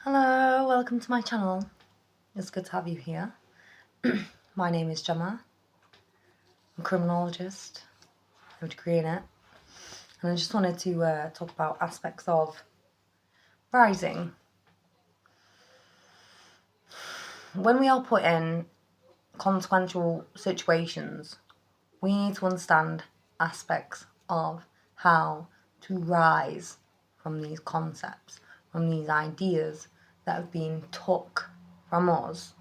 Hello, welcome to my channel. It's good to have you here. My name is Gemma. I'm a criminologist. I have a degree in it. And I just wanted to talk about aspects of rising. When we are put in consequential situations, we need to understand aspects of how to rise from these concepts, from these ideas that have been took from us,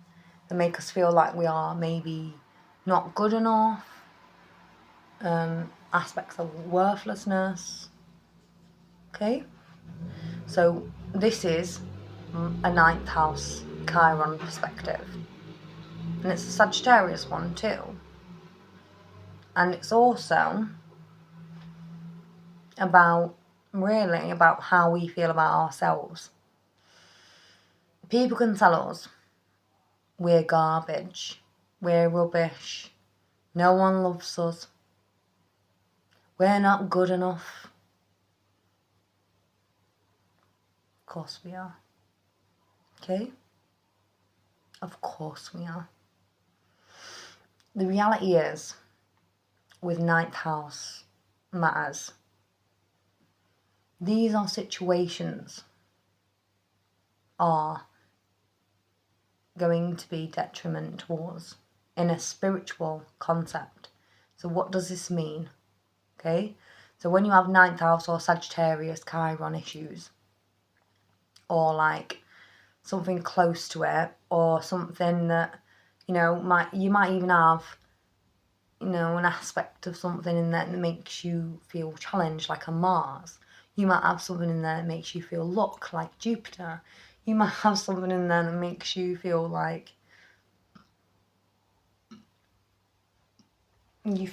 that make us feel like we are maybe not good enough, aspects of worthlessness. Okay, so this is a ninth house Chiron perspective, and it's a Sagittarius one too, and it's also about how we feel about ourselves. People can tell us we're garbage, we're rubbish, no one loves us, we're not good enough. Of course we are. Okay? Of course we are. The reality is, with ninth house matters, these are situations are going to be detriment towards in a spiritual concept. So what does this mean? Okay, so when you have ninth house or Sagittarius Chiron issues, or like something close to it, or something that you might even have an aspect of something in there that makes you feel challenged, like a Mars. You might have something in there that makes you feel luck, like Jupiter. You might have something in there that makes you feel like you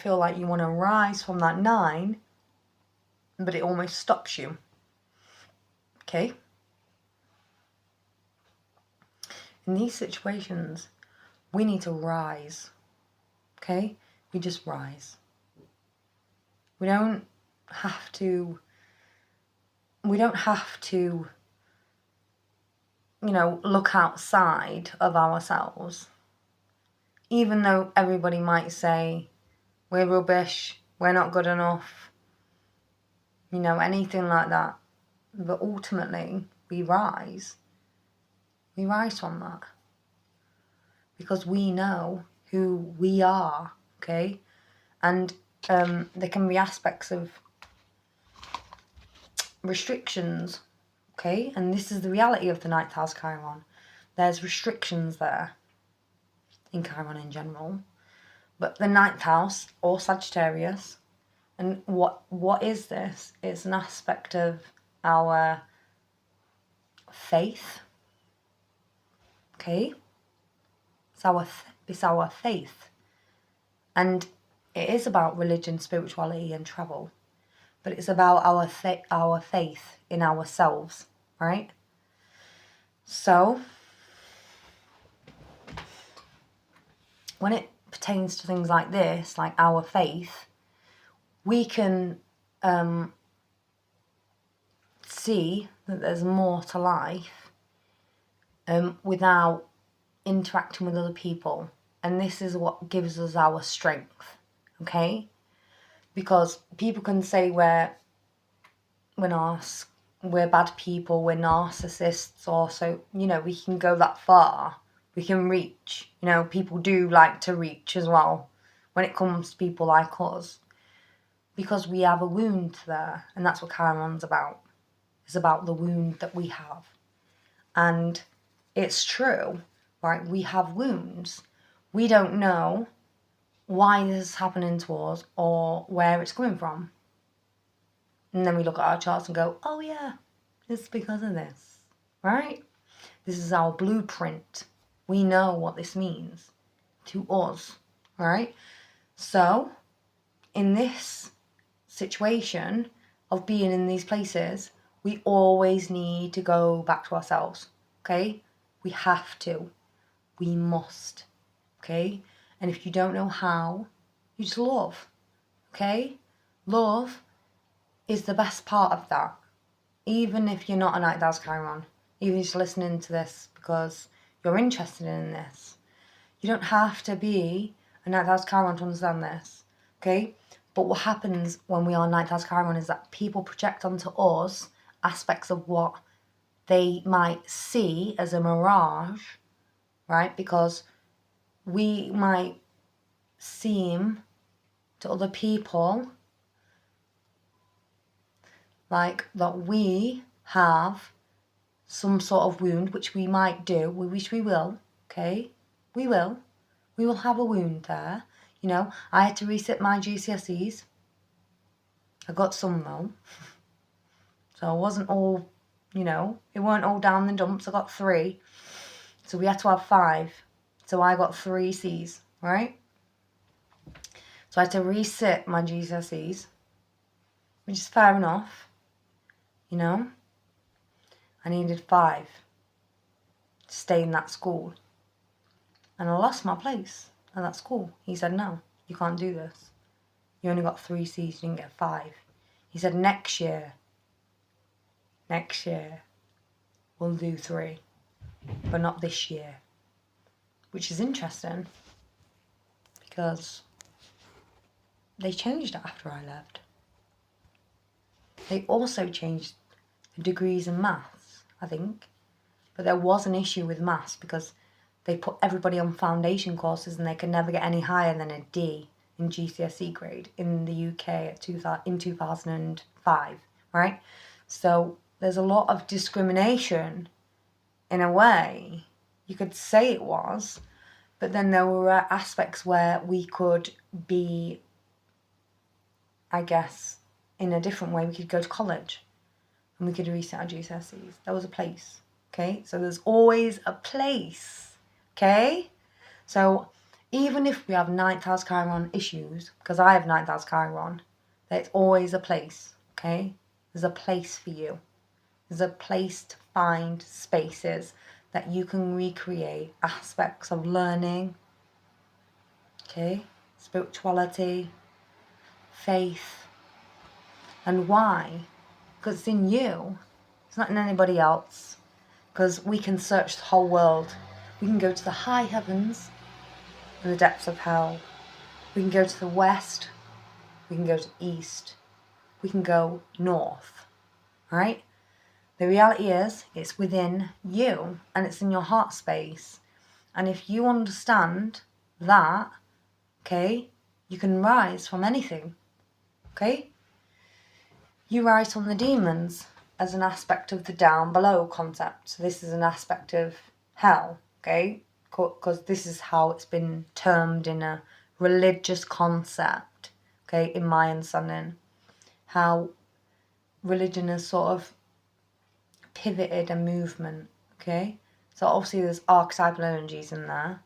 want to rise from that 9, but it almost stops you. Okay? In these situations, we need to rise. Okay? We just rise. We don't have to look outside of ourselves. Even though everybody might say, we're rubbish, we're not good enough, anything like that. But ultimately, we rise. We rise from that. Because we know who we are, okay? And there can be aspects of restrictions, okay? And this is the reality of the ninth house Chiron. There's restrictions there in Chiron in general. But the ninth house, or Sagittarius, and what is this? It's an aspect of our faith, okay? It's our faith. And it is about religion, spirituality and travel. But it's about our faith in ourselves, right? So, when it pertains to things like this, like our faith, we can see that there's more to life without interacting with other people. And this is what gives us our strength, okay? Because people can say we're bad people, we're narcissists, or so, we can go that far. We can reach. People do like to reach as well when it comes to people like us. Because we have a wound there, and that's what Chiron's about. It's about the wound that we have. And it's true, right? We have wounds. We don't know why this is happening to us or where it's coming from. And then we look at our charts and go, oh yeah, it's because of this, right? This is our blueprint. We know what this means to us, right? So, in this situation of being in these places, we always need to go back to ourselves, okay? We have to. We must, okay? And if you don't know how, you just love, okay? Love is the best part of that. Even if you're not a ninth house Chiron, even just listening to this because you're interested in this. You don't have to be a 9th house Chiron to understand this, okay? But what happens when we are 9th house Chiron is that people project onto us aspects of what they might see as a mirage, right? Because we might seem to other people like that we have some sort of wound, which we might do, which we will, okay? We will have a wound there. You know, I had to resit my GCSEs. I got some though. So I wasn't all, you know, it weren't all down the dumps. I got 3. So we had to have 5. So I got 3 C's, right? So I had to resit my GCSEs, which is fair enough, you know. I needed 5 to stay in that school. And I lost my place at that school. He said, no, you can't do this. You only got 3 C's, you didn't get 5. He said, next year, we'll do 3, but not this year. Which is interesting, because they changed it after I left. They also changed the degrees in maths, I think. But there was an issue with maths because they put everybody on foundation courses and they could never get any higher than a D in GCSE grade in the UK in 2005, right? So there's a lot of discrimination in a way. You could say it was, but then there were aspects where we could be, I guess, in a different way. We could go to college and we could reset our GCSEs. There was a place, okay? So there's always a place, okay? So even if we have 9th house Chiron issues, because I have 9th house Chiron, there's always a place, okay? There's a place for you. There's a place to find spaces that you can recreate aspects of learning, okay? Spirituality, faith. And why? Because it's in you. It's not in anybody else. Because we can search the whole world. We can go to the high heavens and the depths of hell. We can go to the west. We can go to the east. We can go north. Right? The reality is, it's within you and it's in your heart space. And if you understand that, okay, you can rise from anything. Okay? You rise from the demons as an aspect of the down below concept. So this is an aspect of hell, okay? Because this is how it's been termed in a religious concept, okay, in my understanding. How religion has sort of pivoted a movement, okay? So obviously there's archetypal energies in there.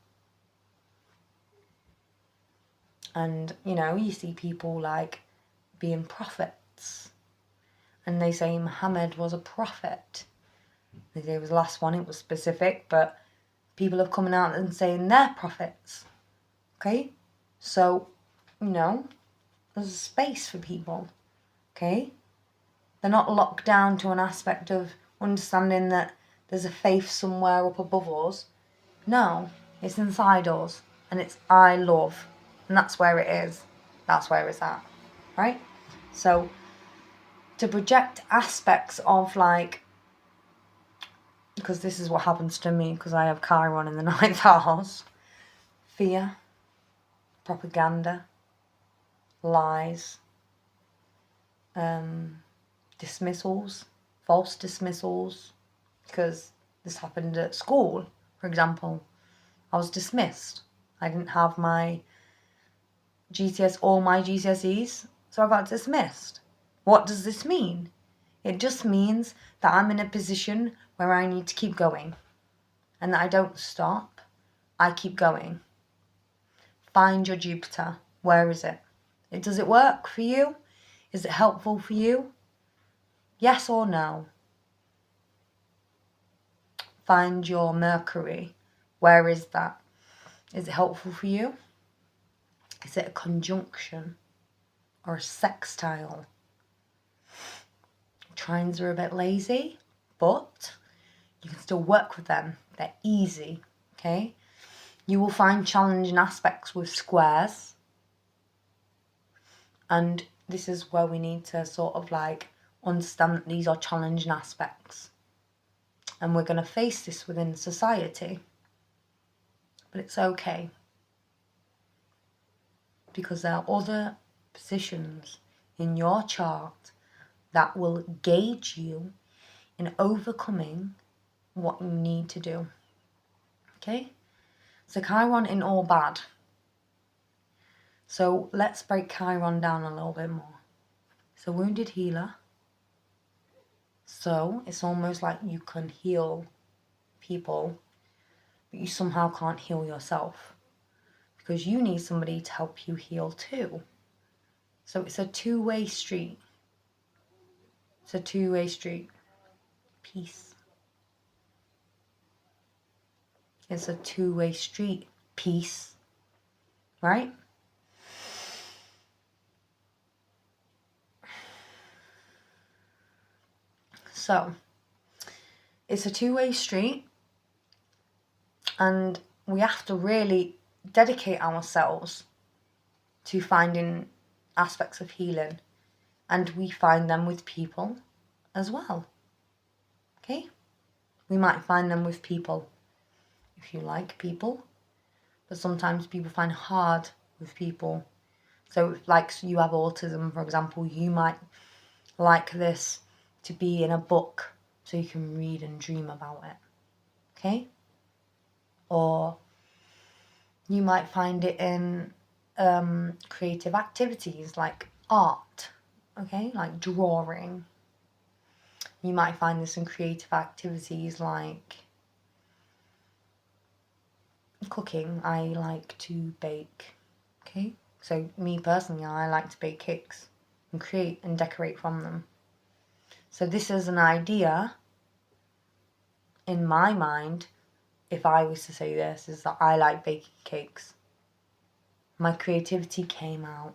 And, you know, you see people like being prophets. And they say Muhammad was a prophet. They say it was the last one, it was specific, but people have come out and saying they're prophets. Okay? So, you know, there's a space for people. Okay? They're not locked down to an aspect of understanding that there's a faith somewhere up above us. No, it's inside us. And it's I love. And that's where it is. That's where it's at. Right? So, to project aspects of like, because this is what happens to me because I have Chiron in the 9th house, fear, propaganda, lies, dismissals, false dismissals, because this happened at school, for example. I was dismissed. I didn't have my all my GCSEs, so I got dismissed. What does this mean? It just means that I'm in a position where I need to keep going and that I don't stop. I keep going. Find your Jupiter. Where is it? Does it work for you? Is it helpful for you? Yes or no? Find your Mercury. Where is that? Is it helpful for you? Is it a conjunction or a sextile? Trines are a bit lazy, but You can still work with them. They're easy, okay? You will find challenging aspects with squares. And this is where we need to sort of like understand that these are challenging aspects. And we're going to face this within society. But it's okay. Because there are other positions in your chart that will gauge you in overcoming what you need to do. Okay? So Chiron in all bad. So let's break Chiron down a little bit more. It's a wounded healer. So it's almost like you can heal people, but you somehow can't heal yourself. Because you need somebody to help you heal too. So it's a two-way street. It's a two-way street. Peace. It's a two-way street. Peace. Right? So, it's a two-way street. And we have to really dedicate ourselves to finding aspects of healing. And we find them with people as well. Okay? We might find them with people if you like people. But sometimes people find it hard with people. So like you have autism, for example, you might like this to be in a book so you can read and dream about it. Okay? Or you might find it in creative activities like art, okay, like drawing. You might find this in creative activities like cooking. I like to bake, okay? So me personally, I like to bake cakes and create and decorate from them. So this is an idea in my mind, if I was to say this, is that I like baking cakes. My creativity came out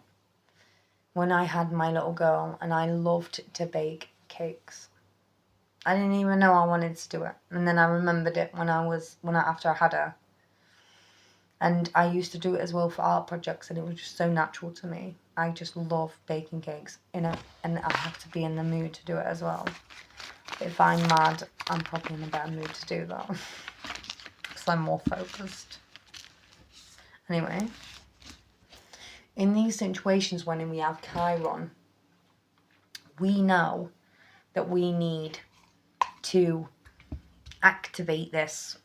when I had my little girl and I loved to bake cakes. I didn't even know I wanted to do it. And then I remembered it after I had her. And I used to do it as well for art projects, and it was just so natural to me. I just love baking cakes, and I have to be in the mood to do it as well. But if I'm mad, I'm probably in a better mood to do that. Because I'm more focused. Anyway, in these situations when we have Chiron, we know that we need to activate this.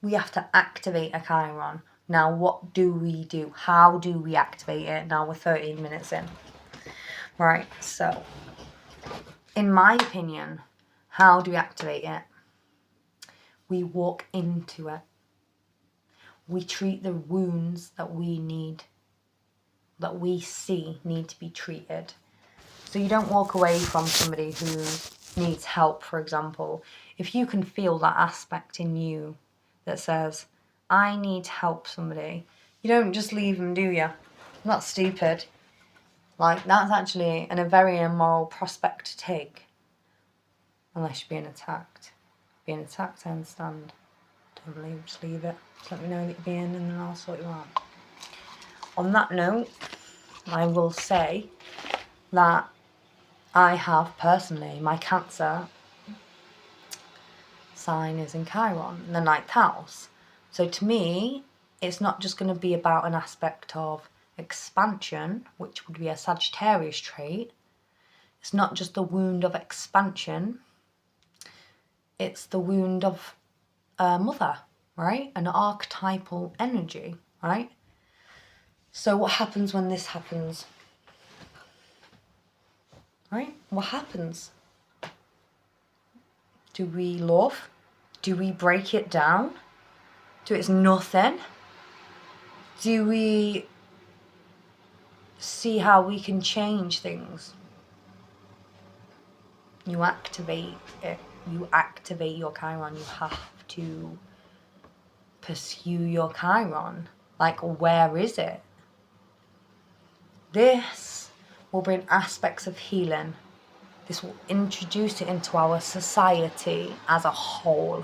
We have to activate a Chiron. Now, what do we do? How do we activate it? Now we're 13 minutes in. Right, so, in my opinion, how do we activate it? We walk into it. We treat the wounds that we see need to be treated. So you don't walk away from somebody who needs help, for example. If you can feel that aspect in you that says, I need to help somebody, you don't just leave them, do you? That's stupid. Like, that's actually a very immoral prospect to take. Unless you're being attacked. Being attacked, I understand. Totally, just leave it. Just let me know that you're being, and then I'll sort you out. On that note, I will say that I have personally, my Cancer sign is in Chiron, in the 9th house. So to me, it's not just going to be about an aspect of expansion, which would be a Sagittarius trait. It's not just the wound of expansion. It's the wound of a mother, right? An archetypal energy, right? So what happens when this happens? Right? What happens? Do we love? Do we break it down? Do it's nothing? Do we see how we can change things? You activate it. You activate your Chiron. You have to pursue your Chiron. Like, where is it? This will bring aspects of healing. This will introduce it into our society as a whole,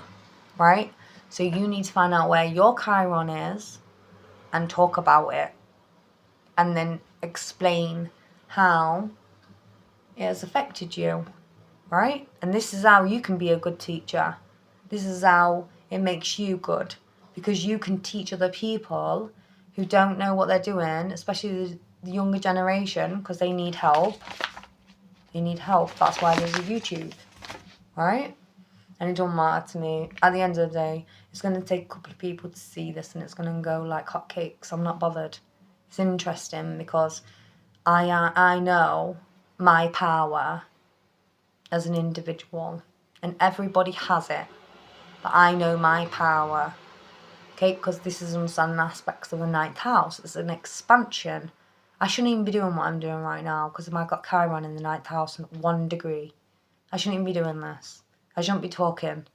right? So you need to find out where your Chiron is and talk about it, and then explain how it has affected you, right? And this is how you can be a good teacher. This is how it makes you good, because you can teach other people who don't know what they're doing, especially the younger generation, because they need help. They need help. That's why there's a YouTube, right? And it don't matter to me. At the end of the day, it's going to take a couple of people to see this, and it's going to go like hotcakes. I'm not bothered. It's interesting because I know my power as an individual, and everybody has it, but I know my power, okay? Because this is understanding aspects of the ninth house. It's an expansion. I shouldn't even be doing what I'm doing right now, because if I got Chiron in the ninth house at 1 degree, I shouldn't even be doing this. I shouldn't be talking,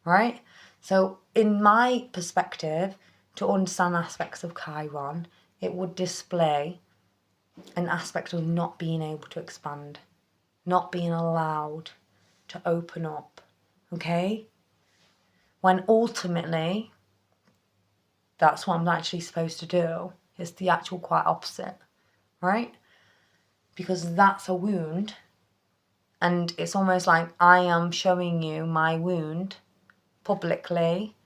right? So in my perspective, to understand aspects of Chiron, it would display an aspect of not being able to expand, not being allowed to open up, okay? When ultimately, that's what I'm actually supposed to do. It's the actual quite opposite, right? Because that's a wound, and it's almost like I am showing you my wound publicly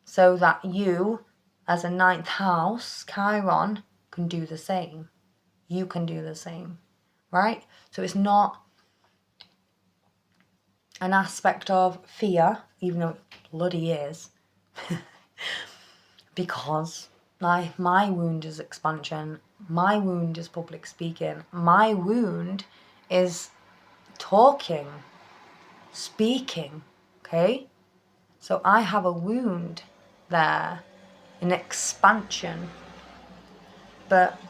so that you, as a ninth house, Chiron, can do the same. You can do the same, right? So it's not an aspect of fear, even though it bloody is, because my wound is expansion, my wound is public speaking, my wound is talking, speaking, okay? So I have a wound there, an expansion, but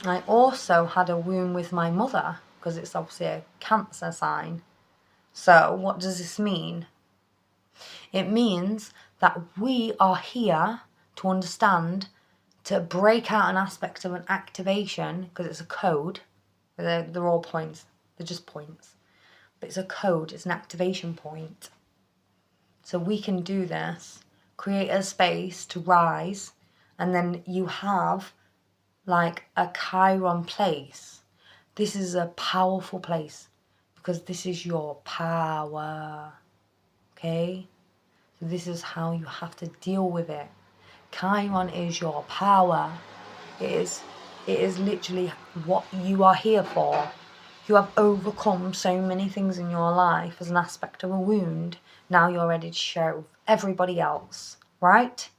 I also had a wound with my mother, because it's obviously a Cancer sign. So what does this mean? It means that we are here to understand, to break out an aspect of an activation, because it's a code. They're all points. They're just points. But it's a code. It's an activation point. So we can do this, create a space to rise, and then you have like a Chiron place. This is a powerful place, because this is your power, okay? So this is how you have to deal with it. Chiron is your power. It is literally what you are here for. You have overcome so many things in your life as an aspect of a wound. Now you're ready to share it with everybody else, right?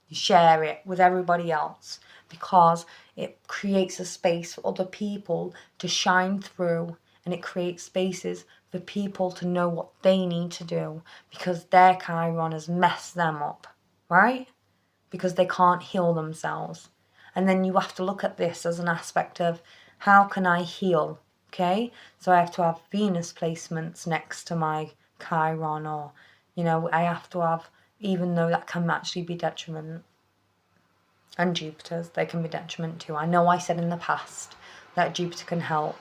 You share it with everybody else, because it creates a space for other people to shine through, and it creates spaces for people to know what they need to do, because their Chiron has messed them up, right? Because they can't heal themselves. And then you have to look at this as an aspect of, how can I heal? Okay, so I have to have Venus placements next to my Chiron, or, you know, I have to have, even though that can actually be detriment, and Jupiter's, they can be detriment too. I know I said in the past that Jupiter can help,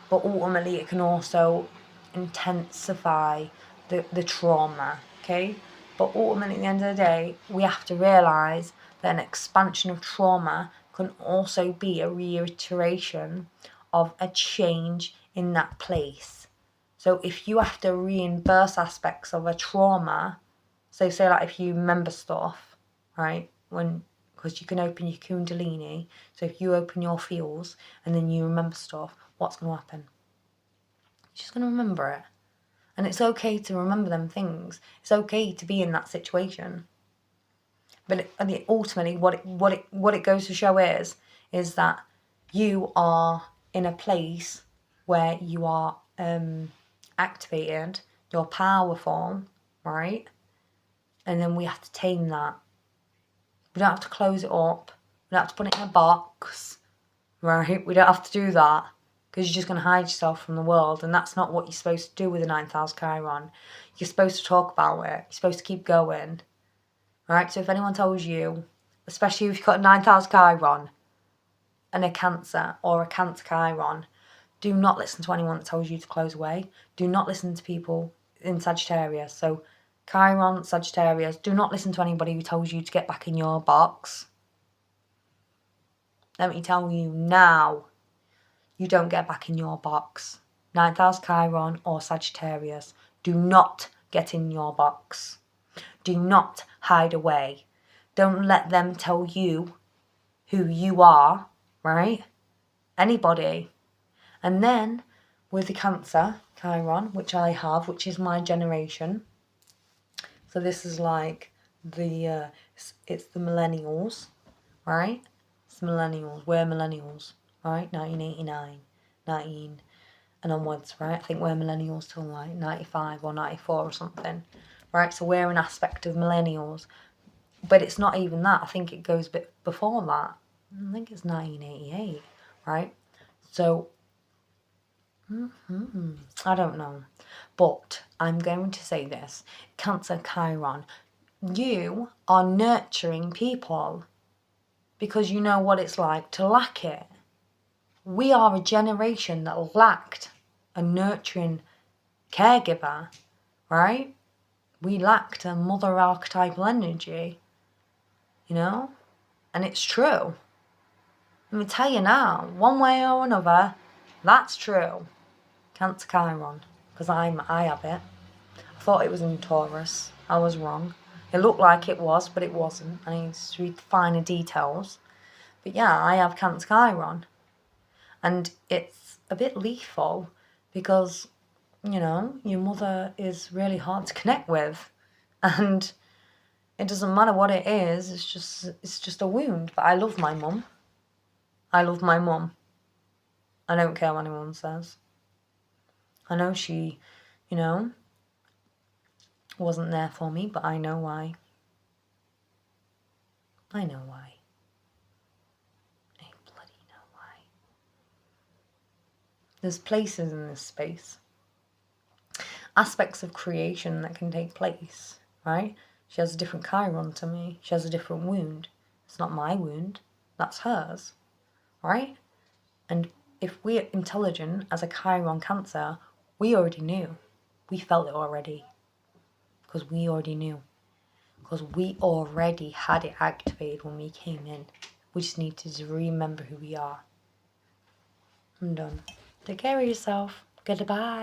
but ultimately it can also intensify the trauma, okay? But ultimately, at the end of the day, we have to realise that an expansion of trauma can also be a reiteration of a change in that place. So if you have to reimburse aspects of a trauma, so say like if you remember stuff, right, because you can open your Kundalini, so if you open your fields and then you remember stuff, what's going to happen? You're just going to remember it. And it's okay to remember them things. It's okay to be in that situation. But ultimately, what it goes to show is that you are in a place where you are activated, you're powerful, right? And then we have to tame that. We don't have to close it up. We don't have to put it in a box, right? We don't have to do that, because you're just going to hide yourself from the world, and that's not what you're supposed to do with the ninth house Chiron. You're supposed to talk about it. You're supposed to keep going, right? So if anyone tells you, especially if you've got a ninth house Chiron and a Cancer, or a Cancer Chiron, Do not listen to anyone that tells you to close away. Do not listen to people in Sagittarius. So Chiron, Sagittarius, do not listen to anybody who tells you to get back in your box. Let me tell you now, you don't get back in your box. Ninth house Chiron or Sagittarius, do not get in your box. Do not hide away. Don't let them tell you who you are, right? Anybody. And then with the Cancer Chiron, which I have, which is my generation. So this is like the, it's the millennials, right? It's millennials. We're millennials, right? 1989, 19 and onwards, right? I think we're millennials till like 95 or 94 or something, right? So we're an aspect of millennials. But it's not even that. I think it goes a bit before that. I think it's 1988, right? So, I don't know. But I'm going to say this. Cancer Chiron, you are nurturing people because you know what it's like to lack it. We are a generation that lacked a nurturing caregiver, right? We lacked a mother archetypal energy, you know? And it's true. Let me tell you now, one way or another, that's true. Cancer Chiron, because I have it. I thought it was in Taurus. I was wrong. It looked like it was, but it wasn't. I need to read the finer details. But yeah, I have Cancer Chiron. And it's a bit lethal because, you know, your mother is really hard to connect with. And it doesn't matter what it is, it's just a wound. But I love my mum. I love my mum. I don't care what anyone says. I know she, you know, wasn't there for me, but I know why. I know why. I bloody know why. There's places in this space. Aspects of creation that can take place, right? She has a different Chiron to me. She has a different wound. It's not my wound. That's hers, right? And if we're intelligent as a Chiron Cancer, we already knew. We felt it already. Because we already knew. Because we already had it activated when we came in. We just needed to remember who we are. I'm done. Take care of yourself. Goodbye.